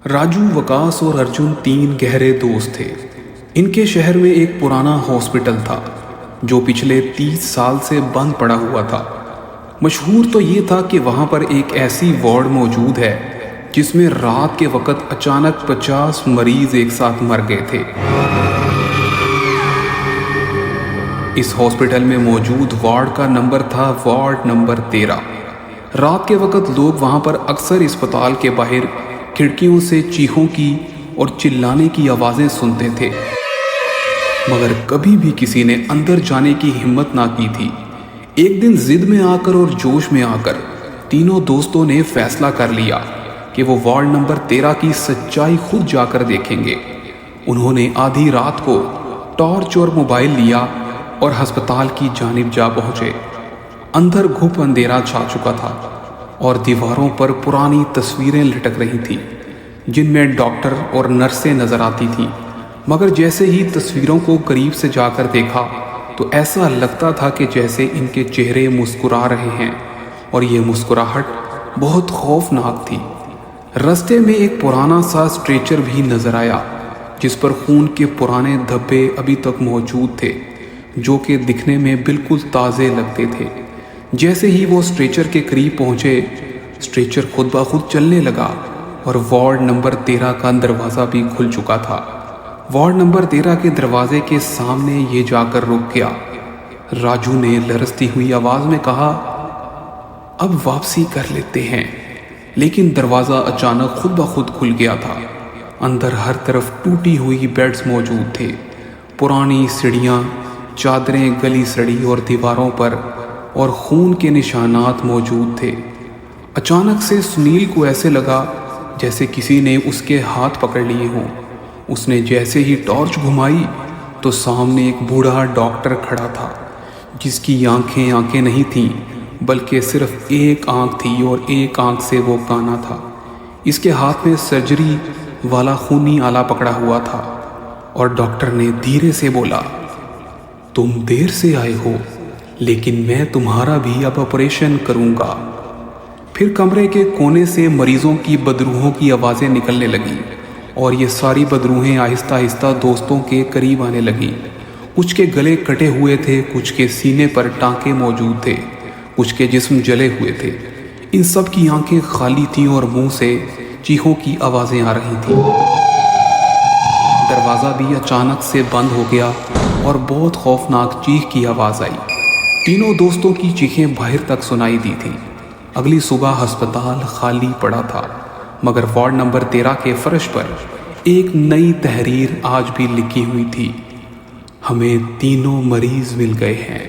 راجو، وکاس اور ارجن 3 گہرے دوست تھے۔ ان کے شہر میں ایک پرانا ہاسپٹل تھا جو پچھلے 30 سال سے بند پڑا ہوا تھا۔ مشہور تو یہ تھا کہ وہاں پر ایک ایسی وارڈ موجود ہے جس میں رات کے وقت اچانک 50 مریض ایک ساتھ مر گئے تھے۔ اس ہاسپٹل میں موجود وارڈ کا نمبر تھا وارڈ نمبر 13۔ رات کے وقت لوگ وہاں پر اکثر اسپتال کے باہر کھڑکیوں سے چیخوں کی اور چلانے کی آوازیں سنتے تھے، مگر کبھی بھی کسی نے اندر جانے کی ہمت نہ کی تھی۔ ایک دن ضد میں آ کر اور جوش میں آ کر تینوں دوستوں نے فیصلہ کر لیا کہ وہ وارڈ نمبر 13 کی سچائی خود جا کر دیکھیں گے۔ انہوں نے آدھی رات کو ٹارچ اور موبائل لیا اور ہسپتال کی جانب جا پہنچے۔ اندر گھپ اندھیرا چھا چکا تھا اور دیواروں پر پرانی تصویریں لٹک رہی تھیں جن میں ڈاکٹر اور نرسیں نظر آتی تھیں، مگر جیسے ہی تصویروں کو قریب سے جا کر دیکھا تو ایسا لگتا تھا کہ جیسے ان کے چہرے مسکرا رہے ہیں، اور یہ مسکراہٹ بہت خوفناک تھی۔ رستے میں ایک پرانا سا اسٹریچر بھی نظر آیا جس پر خون کے پرانے دھبے ابھی تک موجود تھے، جو کہ دکھنے میں بالکل تازے لگتے تھے۔ جیسے ہی وہ اسٹریچر کے قریب پہنچے، اسٹریچر خود بخود چلنے لگا اور وارڈ نمبر 13 کا دروازہ بھی کھل چکا تھا۔ وارڈ نمبر 13 کے دروازے کے سامنے یہ جا کر رک گیا۔ راجو نے لرزتی ہوئی آواز میں کہا، اب واپسی کر لیتے ہیں، لیکن دروازہ اچانک خود بخود کھل گیا تھا۔ اندر ہر طرف ٹوٹی ہوئی بیڈز موجود تھے، پرانی سیڑھیاں، چادریں گلی سڑی اور دیواروں پر اور خون کے نشانات موجود تھے۔ اچانک سے سنیل کو ایسے لگا جیسے کسی نے اس کے ہاتھ پکڑ لیے ہوں۔ اس نے جیسے ہی ٹارچ گھمائی تو سامنے ایک بوڑھا ڈاکٹر کھڑا تھا جس کی آنکھیں نہیں تھیں بلکہ صرف ایک آنکھ تھی، اور ایک آنکھ سے وہ کانا تھا۔ اس کے ہاتھ میں سرجری والا خونی آلہ پکڑا ہوا تھا، اور ڈاکٹر نے دھیرے سے بولا، تم دیر سے آئے ہو، لیکن میں تمہارا بھی اب آپریشن کروں گا۔ پھر کمرے کے کونے سے مریضوں کی بدروحوں کی آوازیں نکلنے لگیں، اور یہ ساری بدروحیں آہستہ آہستہ دوستوں کے قریب آنے لگیں۔ کچھ کے گلے کٹے ہوئے تھے، کچھ کے سینے پر ٹانکے موجود تھے، کچھ کے جسم جلے ہوئے تھے۔ ان سب کی آنکھیں خالی تھیں اور منہ سے چیخوں کی آوازیں آ رہی تھیں۔ دروازہ بھی اچانک سے بند ہو گیا اور بہت خوفناک چیخ کی آواز آئی۔ تینوں دوستوں کی چیخیں باہر تک سنائی دی تھیں۔ اگلی صبح ہسپتال خالی پڑا تھا، مگر وارڈ نمبر 13 کے فرش پر ایک نئی تحریر آج بھی لکھی ہوئی تھی، ہمیں تینوں مریض مل گئے ہیں۔